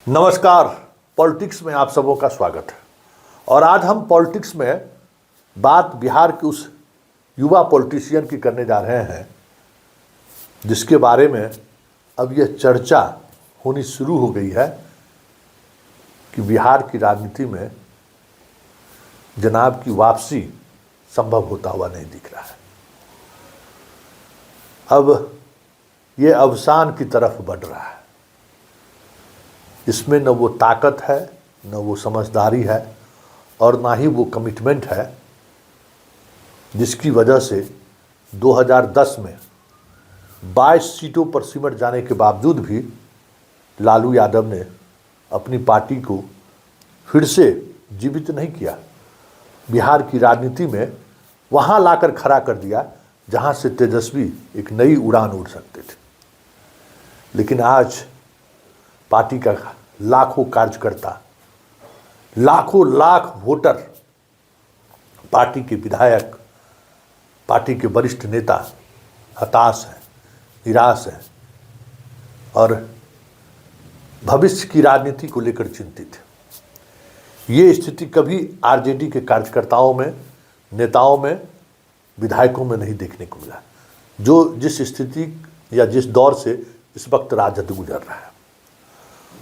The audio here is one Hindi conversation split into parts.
नमस्कार। पॉलिटिक्स में आप सबों का स्वागत है। और आज हम पॉलिटिक्स में बात बिहार के उस युवा पॉलिटिशियन की करने जा रहे हैं जिसके बारे में अब यह चर्चा होनी शुरू हो गई है कि बिहार की राजनीति में जनाब की वापसी संभव होता हुआ नहीं दिख रहा है। अब ये अवसान की तरफ बढ़ रहा है। इसमें न वो ताकत है, न वो समझदारी है और ना ही वो कमिटमेंट है जिसकी वजह से 2010 में 22 सीटों पर सिमट जाने के बावजूद भी लालू यादव ने अपनी पार्टी को फिर से जीवित नहीं किया। बिहार की राजनीति में वहाँ लाकर खड़ा कर दिया जहाँ से तेजस्वी एक नई उड़ान उड़ सकते थे। लेकिन आज पार्टी का लाखों कार्यकर्ता, लाखों लाख वोटर, पार्टी के विधायक, पार्टी के वरिष्ठ नेता हताश हैं, निराश हैं और भविष्य की राजनीति को लेकर चिंतित है। ये स्थिति कभी आरजेडी के कार्यकर्ताओं में, नेताओं में, विधायकों में नहीं देखने को मिला, जो जिस स्थिति या जिस दौर से इस वक्त राजद गुजर रहा है।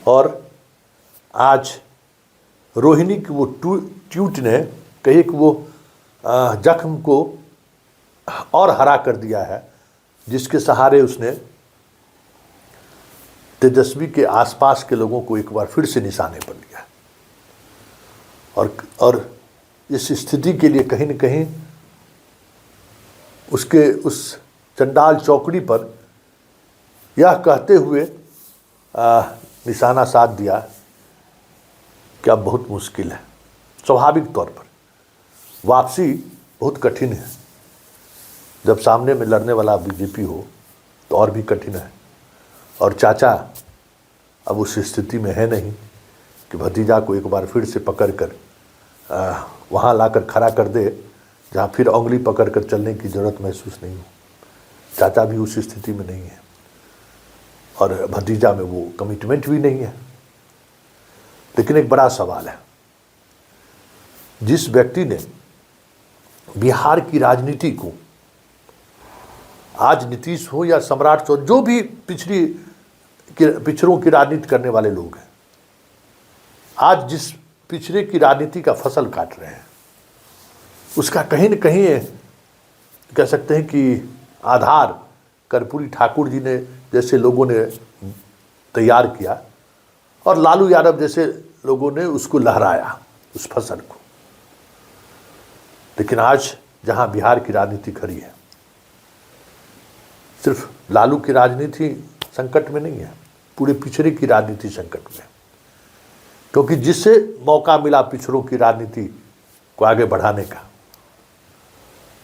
और आज रोहिणी की वो ट्वीट ने कही कि वो जख्म को और हरा कर दिया है जिसके सहारे उसने तेजस्वी के आसपास के लोगों को एक बार फिर से निशाने पर लिया। और इस स्थिति के लिए कहीं न कहीं उसके उस चंडाल चौकड़ी पर यह कहते हुए निशाना साध दिया कि अब बहुत मुश्किल है। स्वाभाविक तौर पर वापसी बहुत कठिन है। जब सामने में लड़ने वाला बीजेपी हो तो और भी कठिन है। और चाचा अब उस स्थिति में है नहीं कि भतीजा को एक बार फिर से पकड़ कर वहाँ लाकर खड़ा कर दे जहाँ फिर उंगली पकड़ कर चलने की ज़रूरत महसूस नहीं हो। चाचा भी उस स्थिति में नहीं है और भतीजा में वो कमिटमेंट भी नहीं है। लेकिन एक बड़ा सवाल है, जिस व्यक्ति ने बिहार की राजनीति को, आज नीतीश हो या सम्राट चौधरी, जो भी पिछड़ों की राजनीति करने वाले लोग हैं, आज जिस पिछड़े की राजनीति का फसल काट रहे हैं, उसका कहीं न कहीं कह सकते हैं कि आधार कर्पूरी ठाकुर जी ने जैसे लोगों ने तैयार किया और लालू यादव जैसे लोगों ने उसको लहराया, उस फसल को। लेकिन आज जहां बिहार की राजनीति खड़ी है, सिर्फ लालू की राजनीति संकट में नहीं है, पूरे पिछड़े की राजनीति संकट में। क्योंकि जिससे मौका मिला पिछड़ों की राजनीति को आगे बढ़ाने का,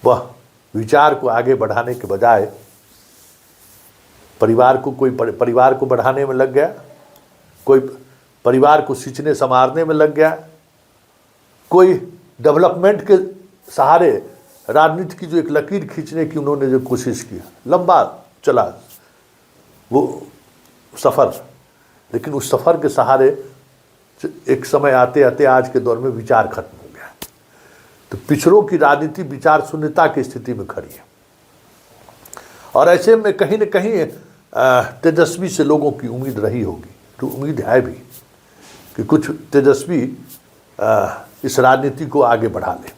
वह विचार को आगे बढ़ाने के बजाय परिवार को बढ़ाने में लग गया, कोई परिवार को सींचने संवारने में लग गया, कोई डेवलपमेंट के सहारे राजनीति की जो एक लकीर खींचने की उन्होंने जो कोशिश किया, लंबा चला वो सफ़र। लेकिन उस सफ़र के सहारे एक समय आते आते आज के दौर में विचार खत्म हो गया। तो पिछड़ों की राजनीति विचार शून्यता की स्थिति में खड़ी है। और ऐसे में कहीं न कहीं तेजस्वी से लोगों की उम्मीद रही होगी, तो उम्मीद है भी कि कुछ तेजस्वी इस राजनीति को आगे बढ़ा ले।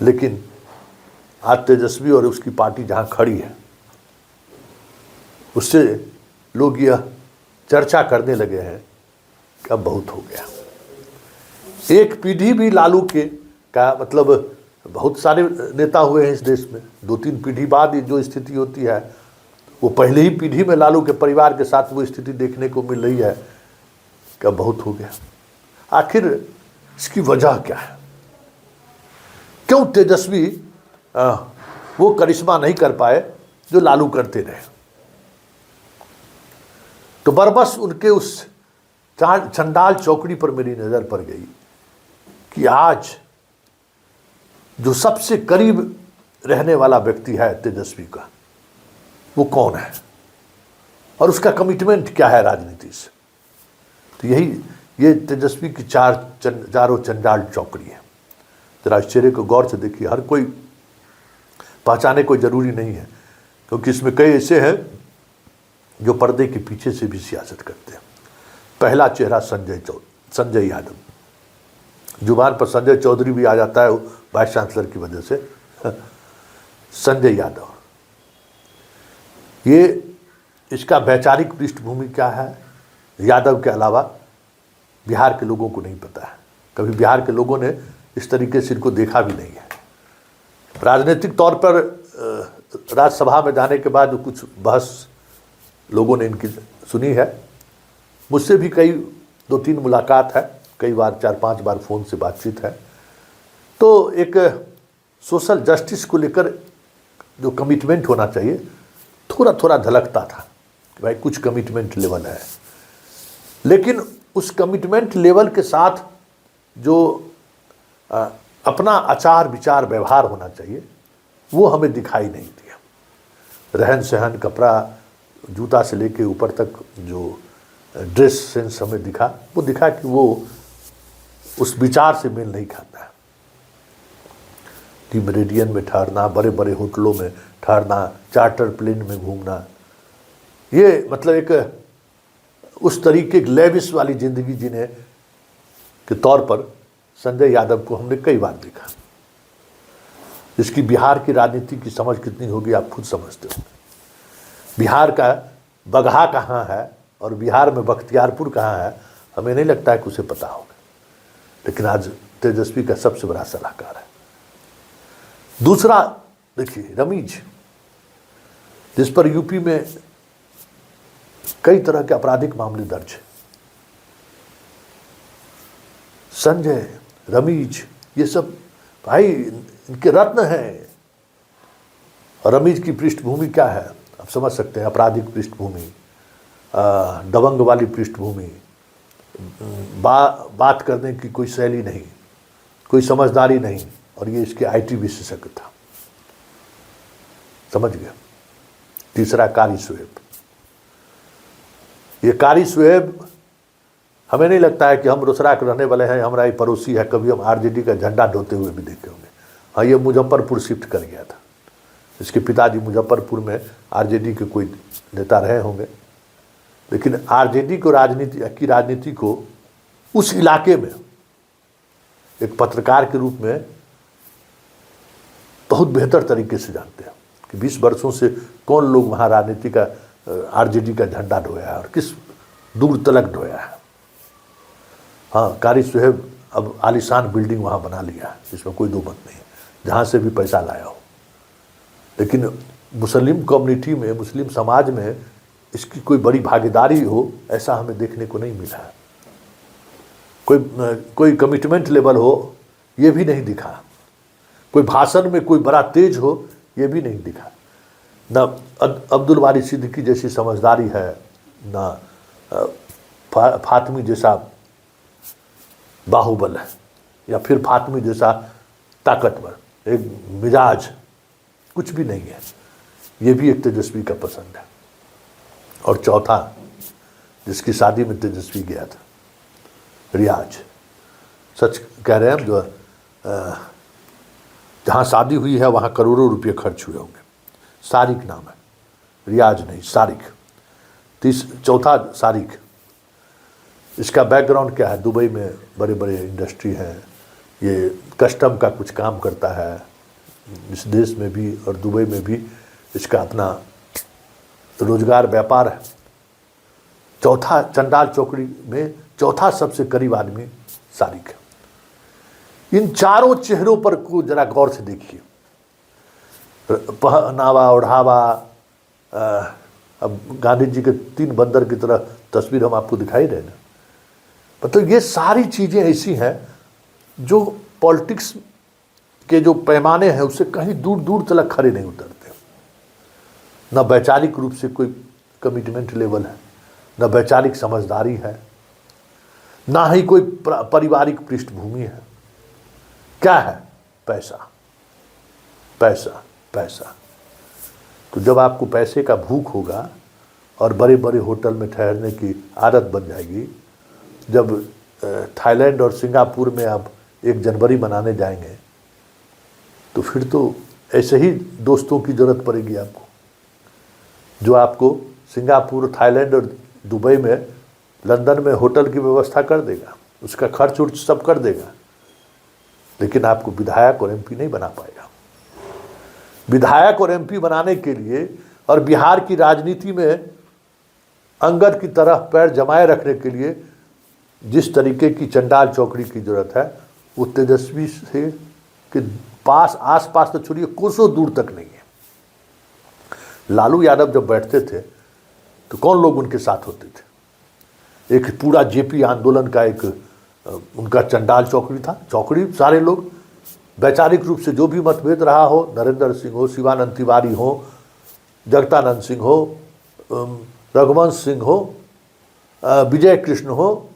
लेकिन आज तेजस्वी और उसकी पार्टी जहां खड़ी है, उससे लोग यह चर्चा करने लगे हैं कि अब बहुत हो गया। एक पीढ़ी भी लालू के का मतलब, बहुत सारे नेता हुए हैं इस देश में, 2-3 पीढ़ी बाद ये जो स्थिति होती है, वो पहले ही पीढ़ी में लालू के परिवार के साथ वो स्थिति देखने को मिल रही है कि अब बहुत हो गया। आखिर इसकी वजह क्या है? क्यों तेजस्वी वो करिश्मा नहीं कर पाए जो लालू करते रहे? तो बरबस उनके उस चंडाल चौकड़ी पर मेरी नज़र पड़ गई कि आज जो सबसे करीब रहने वाला व्यक्ति है तेजस्वी का, वो कौन है और उसका कमिटमेंट क्या है राजनीति से। तो ये तेजस्वी की चारों चंडाल चौकड़ी है। जरा इस चेहरे को गौर से देखिए, हर कोई पहचाने कोई ज़रूरी नहीं है, क्योंकि इसमें कई ऐसे हैं जो पर्दे के पीछे से भी सियासत करते हैं। पहला चेहरा संजय यादव, जुबान पर संजय चौधरी भी आ जाता है वाइस चांसलर की वजह से। संजय यादव, ये इसका वैचारिक पृष्ठभूमि क्या है, यादव के अलावा बिहार के लोगों को नहीं पता है। कभी बिहार के लोगों ने इस तरीके से इनको देखा भी नहीं है। राजनीतिक तौर पर राज्यसभा में जाने के बाद कुछ बहस लोगों ने इनकी सुनी है। मुझसे भी कई 2-3 मुलाकात है, कई बार 4-5 बार फ़ोन से बातचीत है। तो एक सोशल जस्टिस को लेकर जो कमिटमेंट होना चाहिए, थोड़ा थोड़ा झलकता था कि भाई कुछ कमिटमेंट लेवल है, लेकिन उस कमिटमेंट लेवल के साथ जो अपना आचार विचार व्यवहार होना चाहिए वो हमें दिखाई नहीं दिया। रहन सहन, कपड़ा, जूता से लेके ऊपर तक जो ड्रेस सेंस हमें दिखा, वो दिखा कि वो उस विचार से मेल नहीं खाता है। टी मेरिडियन में ठहरना, बड़े बड़े होटलों में ठहरना, चार्टर प्लेन में घूमना, ये मतलब एक उस तरीके की लेविश वाली ज़िंदगी जीने के तौर पर संजय यादव को हमने कई बार देखा। इसकी बिहार की राजनीति की समझ कितनी होगी आप खुद समझते हो। बिहार का बगहा कहाँ है और बिहार में बख्तियारपुर कहाँ है, हमें नहीं लगता है कि उसे पता होगा, लेकिन आज तेजस्वी का सबसे बड़ा सलाहकार है। दूसरा देखिए, रमीज, जिस पर यूपी में कई तरह के आपराधिक मामले दर्ज है। संजय, रमीज, ये सब भाई इनके रत्न हैं। और रमीज की पृष्ठभूमि क्या है आप समझ सकते हैं, आपराधिक पृष्ठभूमि, दबंग वाली पृष्ठभूमि, बात करने की कोई शैली नहीं, कोई समझदारी नहीं, और ये इसके आईटी विशेषज्ञ था, समझ गया। तीसरा कारी शुएब, ये कारी शुएब, हमें नहीं लगता है कि हम रोसड़ा के रहने वाले हैं, हमारा ये पड़ोसी है, कभी हम आरजेडी का झंडा ढोते हुए भी देखे होंगे। हाँ, ये मुजफ्फरपुर शिफ्ट कर गया था, इसके पिताजी मुजफ्फरपुर में आरजेडी के कोई नेता रहे होंगे, लेकिन आरजेडी को राजनीति को उस इलाके में एक पत्रकार के रूप में बहुत बेहतर तरीके से जानते हैं कि 20 वर्षों से कौन लोग वहाँ राजनीति का आरजेडी का झंडा ढोया है और किस दूर तलक ढोया है। हाँ, कारी शुएब अब आलीशान बिल्डिंग वहाँ बना लिया है, इसमें कोई दो मत नहीं है, जहाँ से भी पैसा लाया हो। लेकिन मुस्लिम कम्युनिटी में, मुस्लिम समाज में इसकी कोई बड़ी भागीदारी हो, ऐसा हमें देखने को नहीं मिला है। कोई कमिटमेंट लेवल हो, ये भी नहीं दिखा। कोई भाषण में कोई बड़ा तेज हो, ये भी नहीं दिखा। ना अब्दुल बारी सिद्दीकी जैसी समझदारी है, ना फातमी जैसा बाहुबल है, या फिर फातमी जैसा ताकतवर एक मिजाज, कुछ भी नहीं है। ये भी एक तेजस्वी का पसंद है। और चौथा, जिसकी शादी में तेजस्वी गया था, रियाज, सच कह रहे हैं हम, जो जहाँ शादी हुई है वहाँ करोड़ों रुपये खर्च हुए होंगे। सारिक नाम है, रियाज नहीं, सारिक। चौथा सारिक, इसका बैकग्राउंड क्या है, दुबई में बड़े बड़े इंडस्ट्री हैं, ये कस्टम का कुछ काम करता है, इस देश में भी और दुबई में भी इसका अपना रोजगार व्यापार है। चौथा चंडाल चौकड़ी में चौथा सबसे करीब आदमी सारिक है। इन चारों चेहरों पर को जरा गौर से देखिए, पहनावा ओढ़ावा, अब गांधी जी के 3 बंदर की तरह तस्वीर हम आपको दिखाई रहे ना, मतलब ये सारी चीज़ें ऐसी हैं जो पॉलिटिक्स के जो पैमाने हैं उससे कहीं दूर दूर तक खड़े नहीं उतरते। न वैचारिक रूप से कोई कमिटमेंट लेवल है, न वैचारिक समझदारी है, ना ही कोई पारिवारिक पृष्ठभूमि है। क्या है? पैसा, पैसा, पैसा। तो जब आपको पैसे का भूख होगा और बड़े बड़े होटल में ठहरने की आदत बन जाएगी, जब थाईलैंड और सिंगापुर में आप 1 जनवरी मनाने जाएंगे तो फिर तो ऐसे ही दोस्तों की ज़रूरत पड़ेगी आपको, जो आपको सिंगापुर, थाईलैंड और दुबई में, लंदन में होटल की व्यवस्था कर देगा, उसका खर्च उर्च सब कर देगा, लेकिन आपको विधायक और एमपी नहीं बना पाएगा। विधायक और एमपी बनाने के लिए और बिहार की राजनीति में अंगद की तरह पैर जमाए रखने के लिए जिस तरीके की चंडाल चौकड़ी की जरूरत है, वो तेजस्वी से के पास, आसपास तो छोड़िए, कोसों दूर तक नहीं है। लालू यादव जब बैठते थे तो कौन लोग उनके साथ होते थे? एक पूरा जेपी आंदोलन का एक उनका चंडाल चौकड़ी था। चौकड़ी सारे लोग वैचारिक रूप से जो भी मतभेद रहा हो, नरेंद्र सिंह हो, शिवानंद तिवारी हो, जगतानंद सिंह हो, रघुवंश सिंह हो, विजय कृष्ण हो,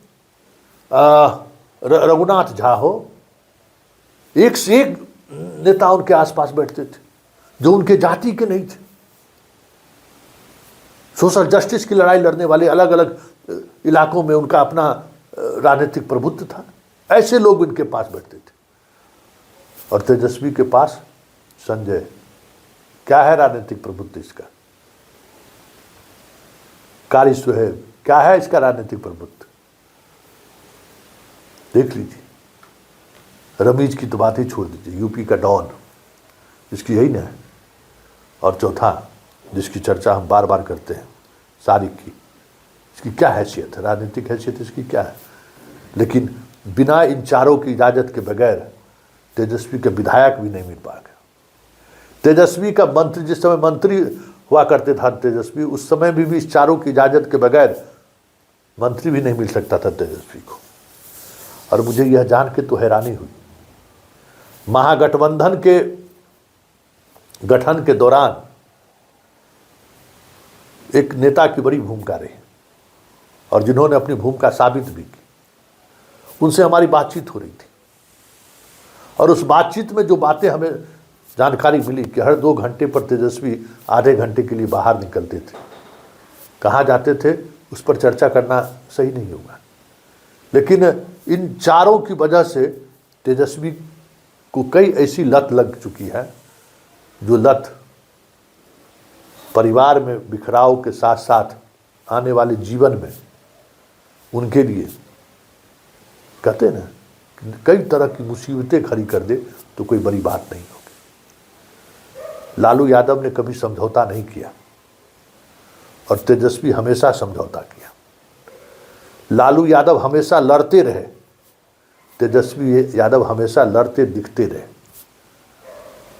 रघुनाथ झा हो, एक से एक नेता उनके आसपास बैठते थे जो उनके जाति के नहीं थे। सोशल जस्टिस की लड़ाई लड़ने वाले, अलग अलग इलाकों में उनका अपना राजनीतिक प्रभुत्व था। ऐसे लोग उनके पास बैठते थे। और तेजस्वी के पास संजय, क्या है राजनीतिक प्रभुत्व इसका? कारिश्व है, क्या है इसका राजनीतिक प्रभुत्व? देख लीजिए। रमीज की तो बात ही छोड़ दीजिए, यूपी का डॉन, इसकी यही ना है। और चौथा, जिसकी चर्चा हम बार बार करते हैं, सारिक की, इसकी क्या हैसियत है? राजनीतिक हैसियत इसकी क्या है? लेकिन बिना इन चारों की इजाज़त के बगैर तेजस्वी के विधायक भी नहीं मिल पाएगा। तेजस्वी का मंत्री, जिस समय मंत्री हुआ करते था तेजस्वी, उस समय भी इस चारों की इजाज़त के बगैर मंत्री भी नहीं मिल सकता था तेजस्वी को। और मुझे यह जान के तो हैरानी हुई, महागठबंधन के गठन के दौरान एक नेता की बड़ी भूमिका रही और जिन्होंने अपनी भूमिका साबित भी की, उनसे हमारी बातचीत हो रही थी। और उस बातचीत में जो बातें हमें जानकारी मिली कि हर 2 घंटे पर तेजस्वी आधे घंटे के लिए बाहर निकलते थे। कहाँ जाते थे उस पर चर्चा करना सही नहीं होगा, लेकिन इन चारों की वजह से तेजस्वी को कई ऐसी लत लग चुकी है, जो लत परिवार में बिखराव के साथ साथ आने वाले जीवन में उनके लिए, कहते हैं ना, कई तरह की मुसीबतें खड़ी कर दे तो कोई बड़ी बात नहीं होगी। लालू यादव ने कभी समझौता नहीं किया और तेजस्वी हमेशा समझौता किया। लालू यादव हमेशा लड़ते रहे, तेजस्वी यादव हमेशा लड़ते दिखते रहे।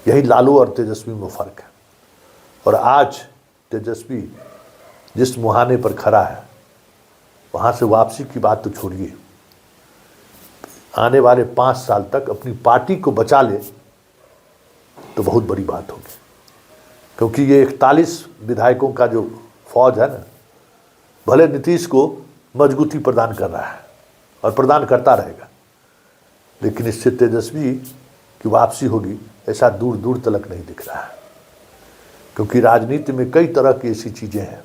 यही लालू और तेजस्वी में फर्क है। और आज तेजस्वी जिस मुहाने पर खड़ा है, वहाँ से वापसी की बात तो छोड़िए, आने वाले 5 साल तक अपनी पार्टी को बचा ले तो बहुत बड़ी बात होगी। क्योंकि ये 41 विधायकों का जो फौज है ना, भले नीतीश को मजबूती प्रदान कर रहा है और प्रदान करता रहेगा, लेकिन इससे तेजस्वी की वापसी होगी ऐसा दूर दूर तक नहीं दिख रहा है। क्योंकि राजनीति में कई तरह की ऐसी चीज़ें हैं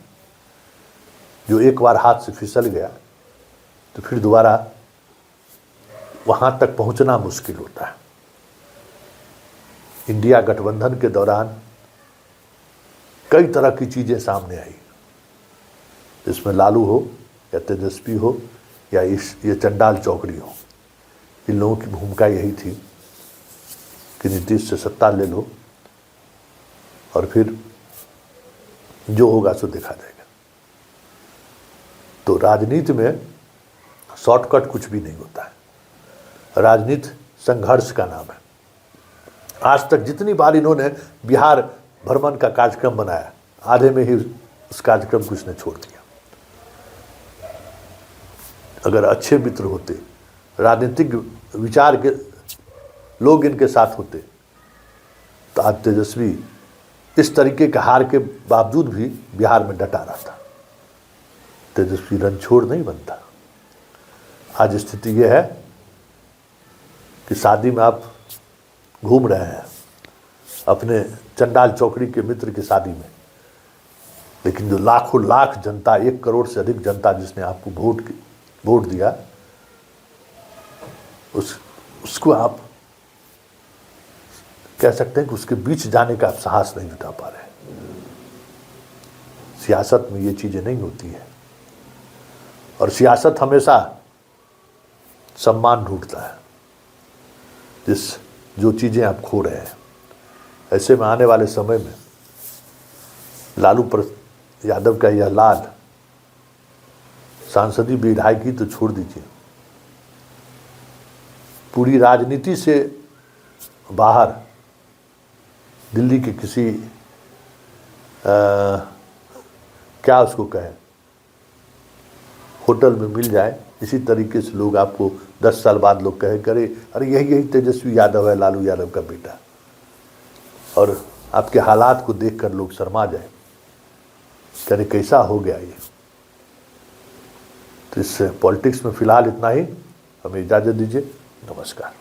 जो एक बार हाथ से फिसल गया तो फिर दोबारा वहाँ तक पहुँचना मुश्किल होता है। इंडिया गठबंधन के दौरान कई तरह की चीज़ें सामने आई, इसमें लालू हो या तेजस्वी हो या ये चंडाल चौकड़ी हो, इन लोगों की भूमिका यही थी कि नीतीश से सत्ता ले लो और फिर जो होगा सो देखा जाएगा। तो राजनीति में शॉर्टकट कुछ भी नहीं होता है। राजनीति संघर्ष का नाम है। आज तक जितनी बार इन्होंने बिहार भ्रमण का कार्यक्रम बनाया, आधे में ही उस कार्यक्रम को इसने छोड़ दिया। अगर अच्छे मित्र होते, राजनीतिक विचार के लोग इनके साथ होते, तो आज तेजस्वी इस तरीके के हार के बावजूद भी बिहार में डटा रहा था। तेजस्वी रणछोड़ नहीं बनता। आज स्थिति यह है कि शादी में आप घूम रहे हैं अपने चंडाल चौकड़ी के मित्र की शादी में, लेकिन जो लाखों लाख जनता, 1 करोड़ से अधिक जनता जिसने आपको वोट दिया, उसको आप कह सकते हैं कि उसके बीच जाने का आप साहस नहीं जुटा पा रहे। सियासत में ये चीज़ें नहीं होती है, और सियासत हमेशा सम्मान ढूंढता है, जो चीज़ें आप खो रहे हैं। ऐसे में आने वाले समय में लालू यादव का यह लाल सांसदीय विधायकी तो छोड़ दीजिए, पूरी राजनीति से बाहर दिल्ली के किसी क्या उसको कहें, होटल में मिल जाए, इसी तरीके से लोग आपको 10 साल बाद लोग कहे करे अरे यही तेजस्वी यादव है, लालू यादव का बेटा, और आपके हालात को देखकर लोग शर्मा जाए, करे कैसा हो गया ये। तो इस पॉलिटिक्स में फिलहाल इतना ही, हमें इजाज़त दीजिए। नमस्कार।